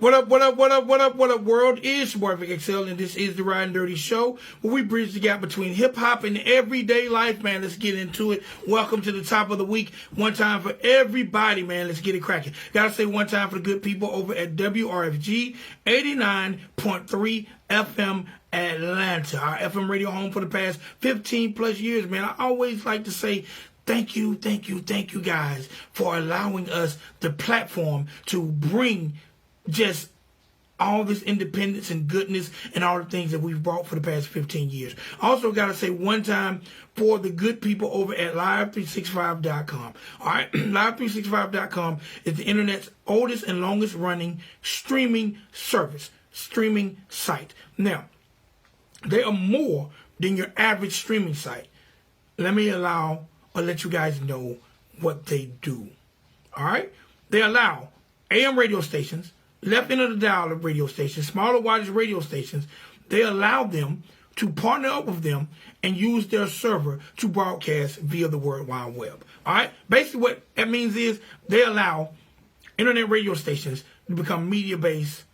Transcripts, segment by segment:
What up, world? It's your boy Vic XL, and this is the Riding Dirty Show, where we bridge the gap between hip-hop and everyday life, man. Let's get into it. Welcome to the top of the week. One time for everybody, man. Let's get it cracking. Gotta say one time for the good people over at WRFG 89.3 FM Atlanta, our FM radio home for the past 15 plus years, man. I always like to say thank you guys for allowing us the platform to bring just all this independence and goodness and all the things that we've brought for the past 15 years. Also got to say one time for the good people over at live365.com. All right, live365.com is the internet's oldest and longest running streaming service, streaming site. Now, they are more than your average streaming site. Let you guys know what they do. All right? They allow AM radio stations, left end of the dial of radio stations, smaller wattage radio stations. They allow them to partner up with them and use their server to broadcast via the World Wide Web. All right? Basically what that means is they allow internet radio stations to become media-based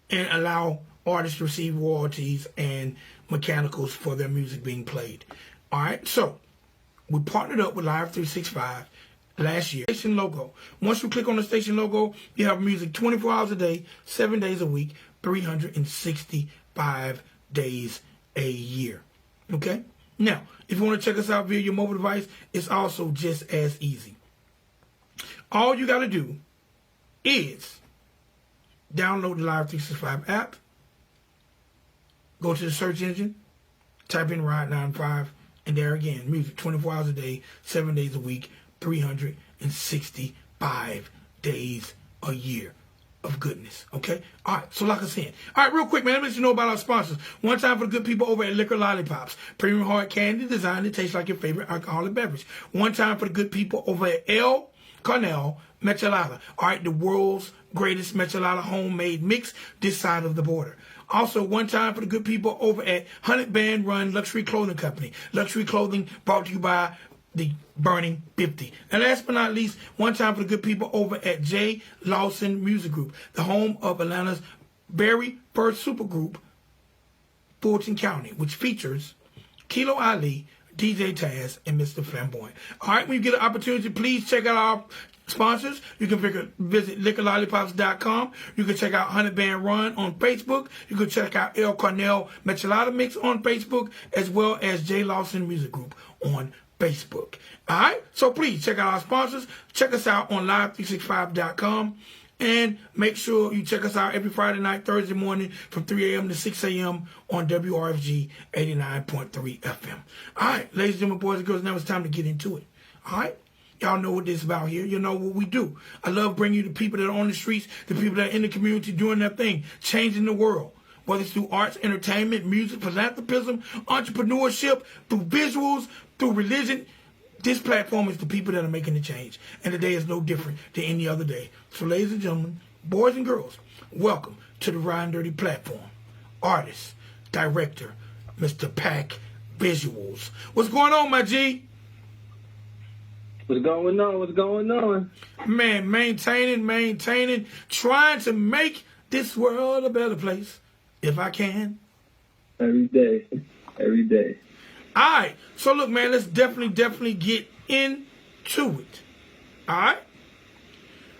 and allow artists to receive royalties and mechanicals for their music being played. All right? So we partnered up with Live 365 last year. Station logo. Once you click on the station logo, you have music 24 hours a day, 7 days a week, 365 days a year. Okay? Now, if you want to check us out via your mobile device, it's also just as easy. All you got to do is download the Live 365 app, go to the search engine, type in Ride 95, and there again, music 24 hours a day, 7 days a week, 365 days a year of goodness. Okay? All right. So like I said. All right, real quick, man. Let me let you know about our sponsors. One time for the good people over at Liquor Lollipops. Premium hard candy designed to taste like your favorite alcoholic beverage. One time for the good people over at El Cornell Michelada. All right, the world's greatest Michelada homemade mix this side of the border. Also, one time for the good people over at 100 Band Run Luxury Clothing Company. Luxury clothing brought to you by the Burning 50. And last but not least, one time for the good people over at J. Lawson Music Group, the home of Atlanta's very first supergroup, Fulton County, which features Kilo Ali, DJ Taz, and Mr. Flamboyant. All right, when you get an opportunity, please check out our sponsors. You can visit liquorlollipops.com. You can check out 100 Band Run on Facebook. You can check out El Cornell Michelada Mix on Facebook, as well as J. Lawson Music Group on Facebook. All right? So please check out our sponsors. Check us out on live365.com. And make sure you check us out every Friday night, Thursday morning from 3 a.m. to 6 a.m. on WRFG 89.3 FM. All right, ladies and gentlemen, boys and girls, now it's time to get into it. All right? Y'all know what this is about here. You know what we do. I love bringing you the people that are on the streets, the people that are in the community doing their thing, changing the world. Whether it's through arts, entertainment, music, philanthropism, entrepreneurship, through visuals, through religion. This platform is the people that are making the change. And today is no different than any other day. So ladies and gentlemen, boys and girls, welcome to the Riding Dirty platform. Artist, director, Mr. Pac Visuals. What's going on, my G? What's going on? Man, maintaining, trying to make this world a better place, if I can. Every day. All right, so look, man, let's definitely get into it. All right?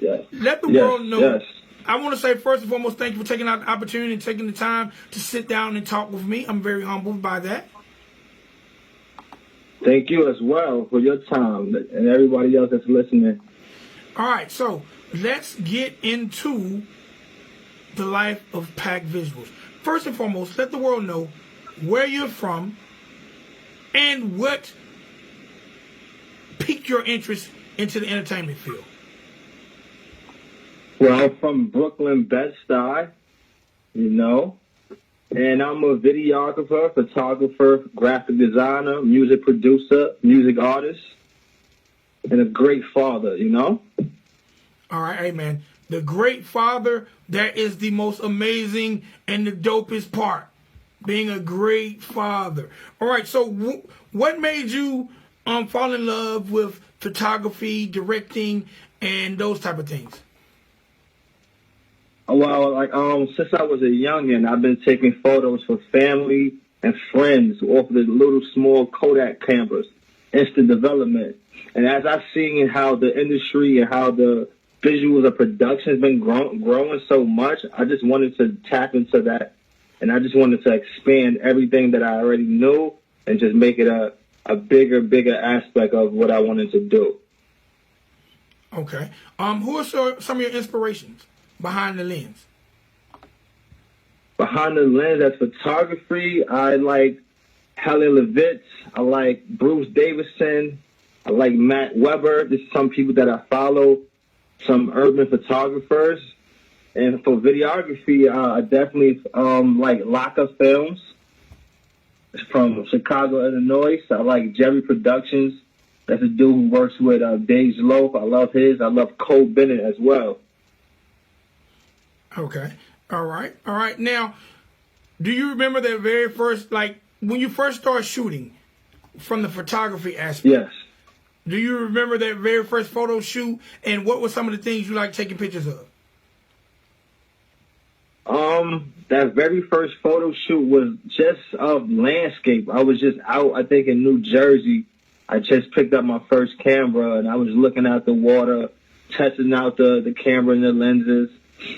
Yes. Let the world know. Yes. I want to say, first and foremost, thank you for taking out the opportunity and taking the time to sit down and talk with me. I'm very humbled by that. Thank you as well for your time and everybody else that's listening. All right, so let's get into the life of Pac Visuals. First and foremost, let the world know where you're from and what piqued your interest into the entertainment field. Well, I'm from Brooklyn, Bed-Stuy, and I'm a videographer, photographer, graphic designer, music producer, music artist, and a great father, All right, hey, man. The great father, that is the most amazing and the dopest part. Being a great father. All right, so what made you fall in love with photography, directing, and those type of things? Well, like since I was a youngin', I've been taking photos for family and friends off the little small Kodak cameras, instant development. And as I've seen how the industry and how the visuals of production has been growing so much, I just wanted to tap into that, and I just wanted to expand everything that I already knew and just make it a bigger aspect of what I wanted to do. Okay. Who are some of your inspirations behind the lens? Behind the lens, as photography, I like Helen Levitz. I like Bruce Davison. I like Matt Weber. There's some people that I follow, some urban photographers. And for videography, I definitely like Laka Films from Chicago, Illinois. I like Jerry Productions. That's a dude who works with Dej Loaf. I love his. I love Cole Bennett as well. Okay. All right. All right. Now, do you remember that very first, like, when you first started shooting from the photography aspect? Yes. Do you remember that very first photo shoot, and what were some of the things you liked taking pictures of? That very first photo shoot was just of landscape. I was just out, I think, in New Jersey. I just picked up my first camera, and I was looking at the water, testing out the camera and the lenses.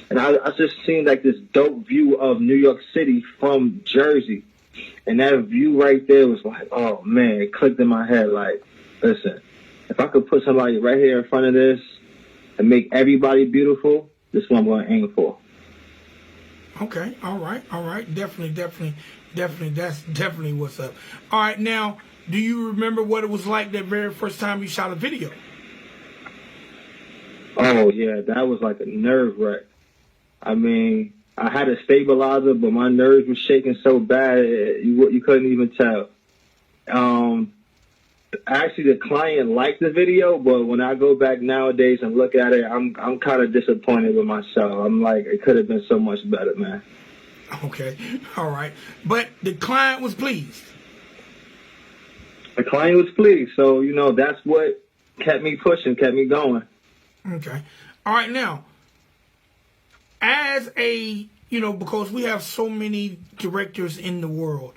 And I just seen like this dope view of New York City from Jersey. And that view right there was like, oh man, it clicked in my head. Like, listen, if I could put somebody right here in front of this and make everybody beautiful, this is what I'm going to aim for. Okay, all right. Definitely. That's definitely what's up. All right, now, do you remember what it was like that very first time you shot a video? Oh, yeah, that was like a nerve wreck. I mean, I had a stabilizer, but my nerves were shaking so bad, you couldn't even tell. Actually, the client liked the video, but when I go back nowadays and look at it, I'm kind of disappointed with myself. I'm like, it could have been so much better, man. Okay, all right. But the client was pleased. The client was pleased, so, that's what kept me pushing, kept me going. Okay. All right, now, as a, because we have so many directors in the world,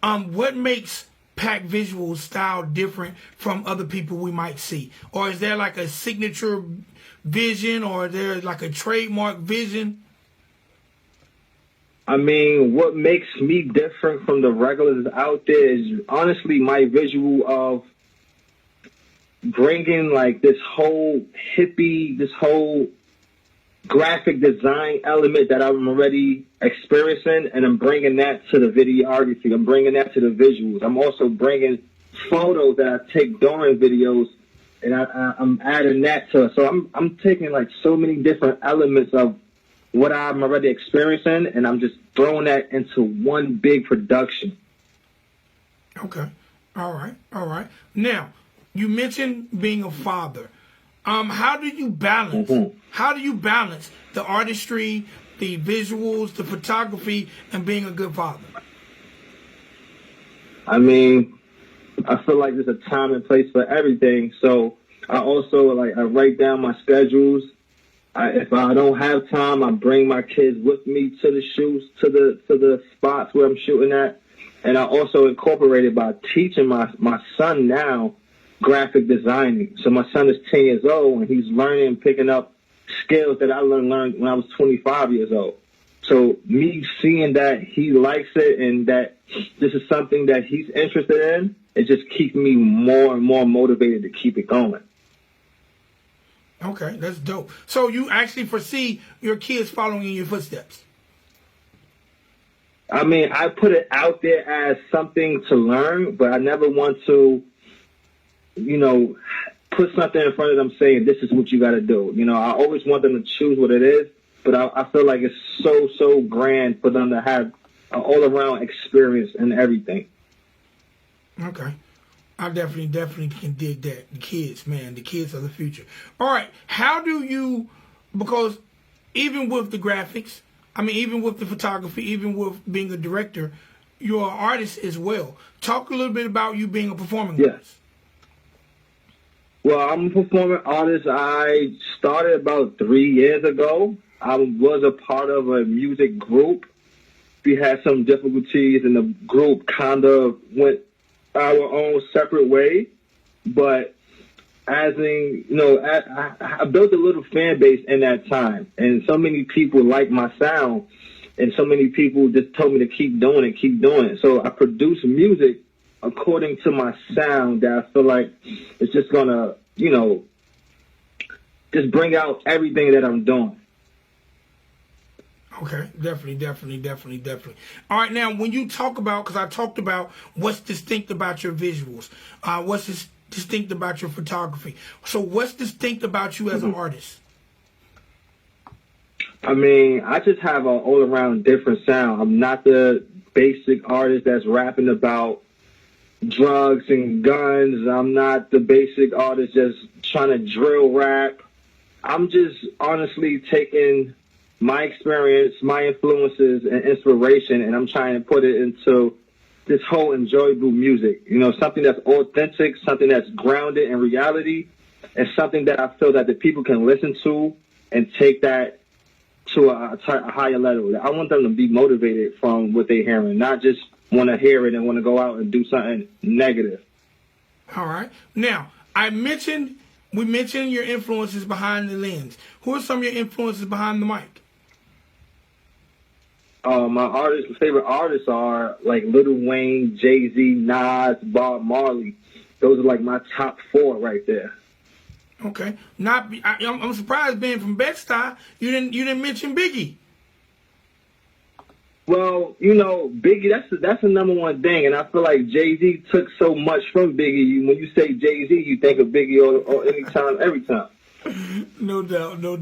what makes Pac Visuals style different from other people we might see? Or is there like a signature vision, or is there like a trademark vision? I mean, what makes me different from the regulars out there is honestly my visual of bringing like this whole hippie, this whole graphic design element that I'm already experiencing, and I'm bringing that to the videography. I'm bringing that to the visuals. I'm also bringing photos that I take during videos, and I'm adding that to it. So I'm taking like so many different elements of what I'm already experiencing, and I'm just throwing that into one big production. Okay. All right. Now, you mentioned being a father. How do you balance? Mm-hmm. How do you balance the artistry, the visuals, the photography, and being a good father? I mean, I feel like there's a time and place for everything. So I also I write down my schedules. If I don't have time, I bring my kids with me to the shoots, to the spots where I'm shooting at, and I also incorporate it by teaching my son now graphic designing. So my son is 10 years old, and he's learning and picking up skills that I learned when I was 25 years old. So me seeing that he likes it and that this is something that he's interested in, it just keeps me more and more motivated to keep it going. Okay, that's dope. So you actually foresee your kids following in your footsteps? I mean, I put it out there as something to learn, but I never want to, put something in front of them saying, this is what you got to do. I always want them to choose what it is, but I feel like it's so grand for them to have an all-around experience and everything. Okay. I definitely can dig that. The kids, man, the kids are the future. All right, how do you, because even with the graphics, even with the photography, even with being a director, you're an artist as well. Talk a little bit about you being a performing artist. Well, I'm a performing artist. I started about 3 years ago. I was a part of a music group. We had some difficulties, and the group kind of went our own separate way. But I built a little fan base in that time, and so many people liked my sound, and so many people just told me to keep doing it. So I produced music according to my sound that I feel like it's just gonna, just bring out everything that I'm doing. Okay, definitely. All right, now when you talk about, because I talked about what's distinct about your visuals, what's distinct about your photography. So what's distinct about you as an artist? I mean, I just have an all-around different sound. I'm not the basic artist that's rapping about drugs and guns. I'm not the basic artist just trying to drill rap. I'm just honestly taking my experience, my influences, and inspiration, and I'm trying to put it into this whole enjoyable music. Something that's authentic, something that's grounded in reality, and something that I feel that the people can listen to and take that to a higher level. I want them to be motivated from what they're hearing, not just want to hear it and want to go out and do something negative. All right. Now, we mentioned your influences behind the lens. Who are some of your influences behind the mic? My favorite artists are like Lil Wayne, Jay-Z, Nas, Bob Marley. Those are like my top 4 right there. Okay. I'm surprised, being from Bed-Stuy, you didn't mention Biggie. Well, Biggie, that's the number one thing, and I feel like Jay-Z took so much from Biggie. When you say Jay-Z, you think of Biggie or anytime, every time. No doubt. All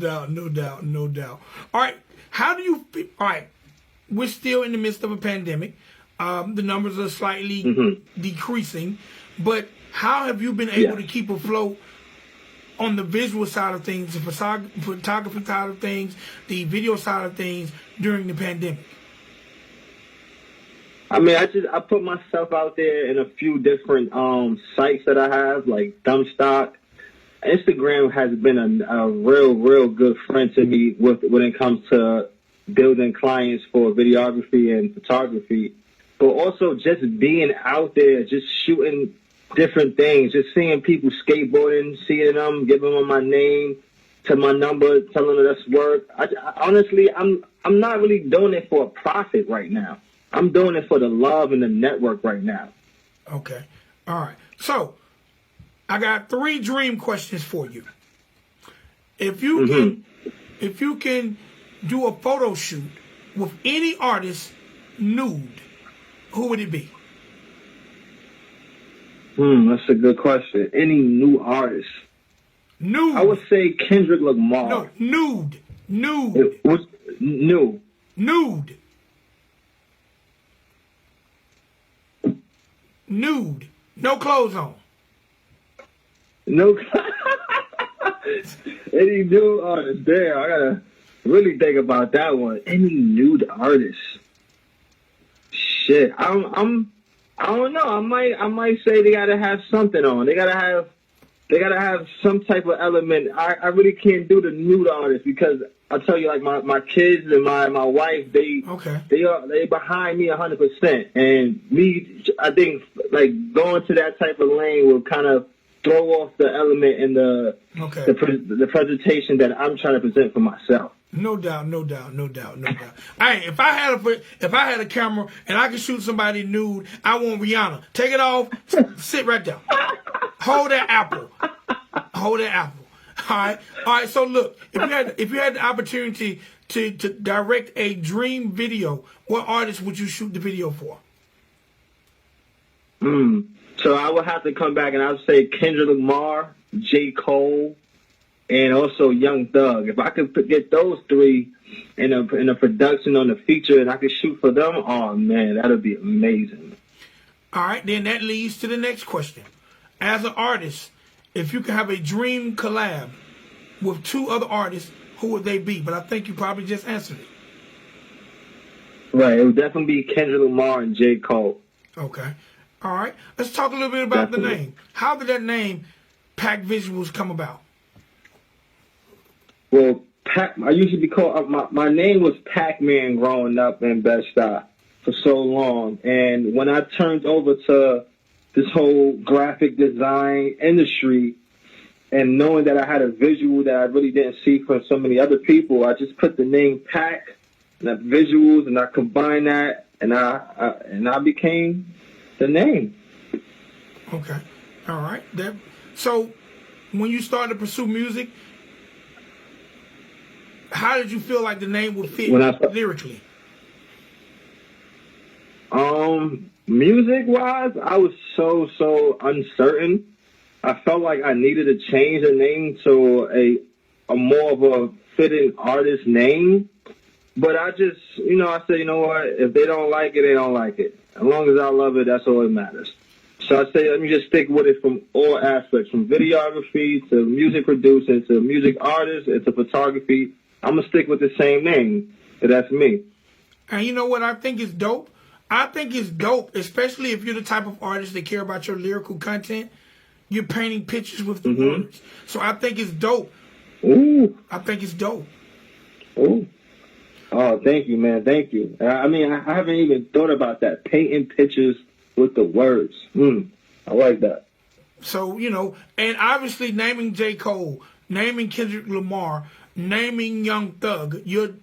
right. All right. We're still in the midst of a pandemic. The numbers are slightly decreasing, but how have you been able to keep afloat on the visual side of things, the photography side of things, the video side of things during the pandemic? I mean, I put myself out there in a few different sites that I have, like Thumbstock. Instagram has been a real good friend to me when it comes to building clients for videography and photography, but also just being out there, just shooting different things, just seeing people skateboarding, seeing them, giving them my name to my number, telling them that's work. Honestly, I'm not really doing it for a profit right now. I'm doing it for the love and the network right now. Okay. All right. So I got 3 dream questions for you. If you can do a photo shoot with any artist nude, who would it be? That's a good question. Any new artist? Nude. I would say Kendrick Lamar. No, nude. What's new? Nude. No clothes on. No. Any new artist? Damn, I gotta really think about that one. Any nude artist? Shit, I don't know. I might say they gotta have something on. They gotta have some type of element. I really can't do the nude artist because I'll tell you, like my kids and my wife, they behind me 100%. And me, I think like going to that type of lane will kind of throw off the element and the presentation that I'm trying to present for myself. No doubt. Hey, if I had a camera and I could shoot somebody nude, I want Rihanna. Take it off, sit right there. Hold that apple. All right. So look, if you had the opportunity to direct a dream video, what artist would you shoot the video for? So I would have to come back and I would say Kendrick Lamar, J. Cole, and also Young Thug. If I could get those 3 in a production on the feature and I could shoot for them, oh man, that would be amazing. All right, then that leads to the next question. As an artist, if you could have a dream collab with 2 other artists, who would they be? But I think you probably just answered it. Right, it would definitely be Kendrick Lamar and J. Cole. Okay. All right. Let's talk a little bit about the name. How did that name, Pac Visuals, come about? Well, I used to be called, my name was Pac-Man growing up in Bed-Stuy for so long. And when I turned over to this whole graphic design industry and knowing that I had a visual that I really didn't see from so many other people, I just put the name Pac and the visuals and I combined that and I became the name. Okay. All right. So when you started to pursue music, how did you feel like the name would fit lyrically? Music wise, I was so uncertain. I felt like I needed to change the name to a more of a fitting artist name. But I just, I said, you know what? If they don't like it, they don't like it. As long as I love it, that's all that matters. So I say, let me just stick with it from all aspects, from videography to music producing to music artists and to photography. I'm going to stick with the same name. And that's me. And you know what I think is dope? I think it's dope, especially if you're the type of artist that care about your lyrical content. You're painting pictures with the words. So I think it's dope. Ooh. I think it's dope. Ooh. Oh, thank you, man. Thank you. I mean, I haven't even thought about that. Painting pictures with the words. I like that. So, and obviously naming J. Cole, naming Kendrick Lamar, naming Young Thug, you're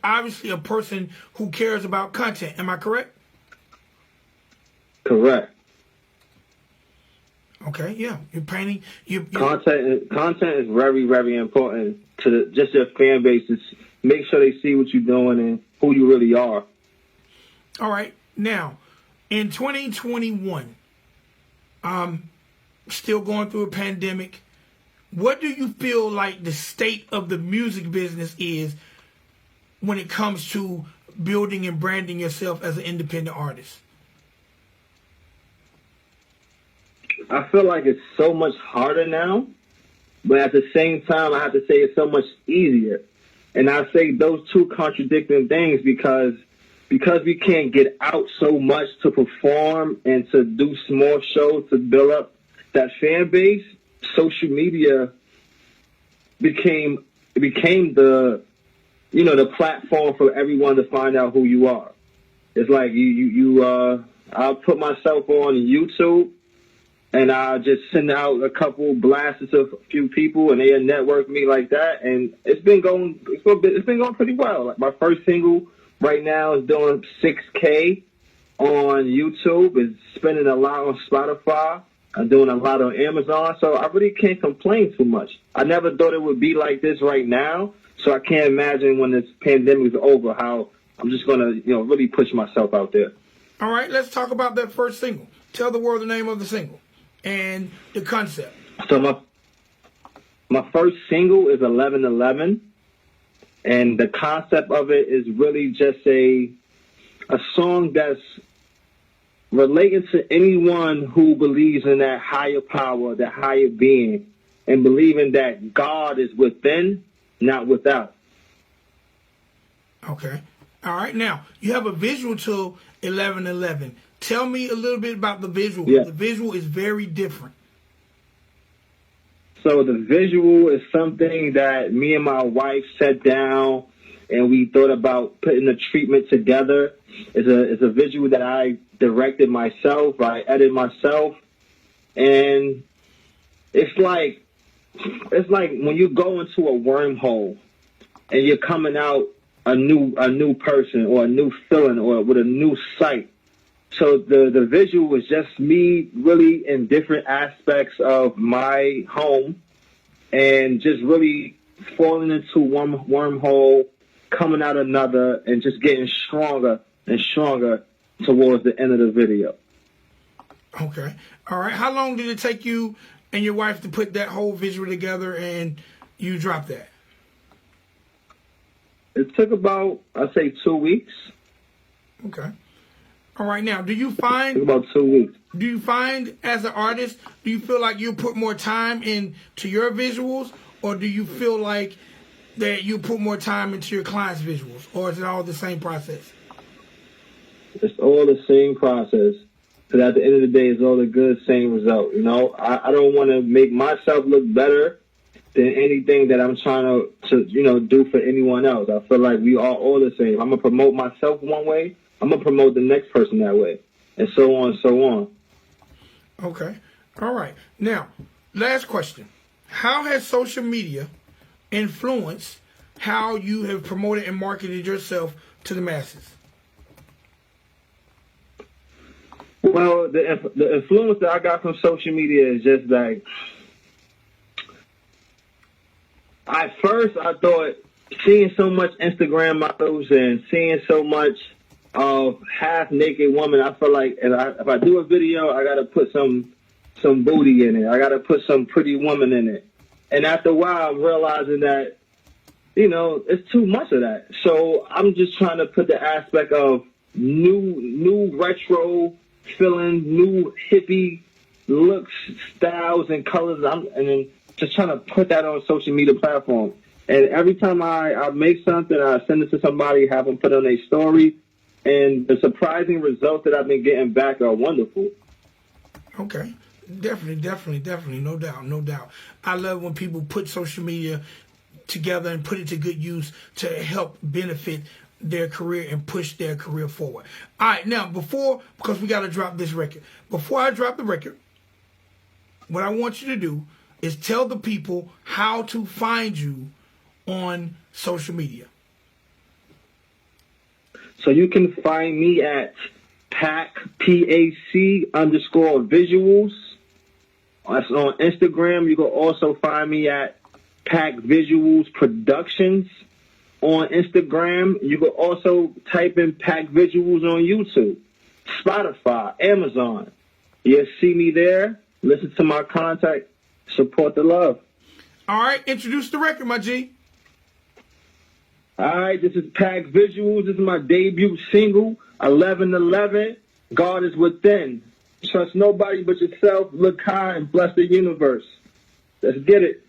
obviously a person who cares about content. Am I correct? Correct. Okay, yeah. You're painting. Content is very, very important to just your fan base. Make sure they see what you're doing and who you really are. All right. Now, in 2021, still going through a pandemic, what do you feel like the state of the music business is when it comes to building and branding yourself as an independent artist? I feel like it's so much harder now, but at the same time, I have to say it's so much easier. And I say those two contradicting things because we can't get out so much to perform and to do small shows to build up that fan base. Social media became the the platform for everyone to find out who you are. It's like I'll put myself on YouTube and I'll just send out a couple blasts to a few people and they'll network me like that, and it's been going pretty well. Like my first single right now is doing 6K on YouTube. It's spending a lot on Spotify. I'm doing a lot on Amazon, so I really can't complain too much. I never thought it would be like this right now, so I can't imagine when this pandemic is over how I'm just going to, really push myself out there. All right, let's talk about that first single. Tell the world the name of the single and the concept. So my first single is 1111, and the concept of it is really just a song that's relating to anyone who believes in that higher power, that higher being, and believing that God is within, not without. Okay. All right. Now, you have a visual to 1111. Tell me a little bit about the visual. Yeah. The visual is very different. So the visual is something that me and my wife sat down and we thought about putting the treatment together. It's a visual that I directed myself. I edited myself. And it's like when you go into a wormhole and you're coming out a new person or a new feeling or with a new sight. So the visual is just me really in different aspects of my home and just really falling into one wormhole, coming out another, and just getting stronger and stronger towards the end of the video. Okay. All right. How long did it take you and your wife to put that whole visual together and you dropped that? It took about, I'd say, 2 weeks. Okay. All right. Now, do you find... It took about 2 weeks. Do you find, as an artist, do you feel like you put more time into your visuals, or do you feel like that you put more time into your clients' visuals, or is it all the same process? It's all the same process. Because at the end of the day, it's all the good, same result. I don't want to make myself look better than anything that I'm trying to do for anyone else. I feel like we are all the same. I'm gonna promote myself one way. I'm gonna promote the next person that way, and so on and so on. Okay. All right. Now, last question. How has social media influenced how you have promoted and marketed yourself to the masses? Well, the influence that I got from social media is just like, at first I thought seeing so much Instagram models and seeing so much of half-naked women, I feel like if I do a video, I got to put some booty in it. I got to put some pretty woman in it. And after a while, I'm realizing that, it's too much of that. So I'm just trying to put the aspect of new retro feeling, new hippie looks, styles, and colors. And then just trying to put that on social media platform. And every time I make something, I send it to somebody, have them put on a story. And the surprising results that I've been getting back are wonderful. Okay. Definitely. No doubt. I love when people put social media together and put it to good use to help benefit their career and push their career forward. All right, now, because we got to drop this record. Before I drop the record, what I want you to do is tell the people how to find you on social media. So you can find me at Pac, PAC _visuals. That's on Instagram. You can also find me at Pac Visuals Productions on Instagram. You can also type in Pac Visuals on YouTube, Spotify, Amazon. You'll see me there. Listen to my contact. Support the love. All right, introduce the record, my G. All right, this is Pac Visuals. This is my debut single, 1111. God is within. Trust nobody but yourself. Look high and bless the universe. Let's get it.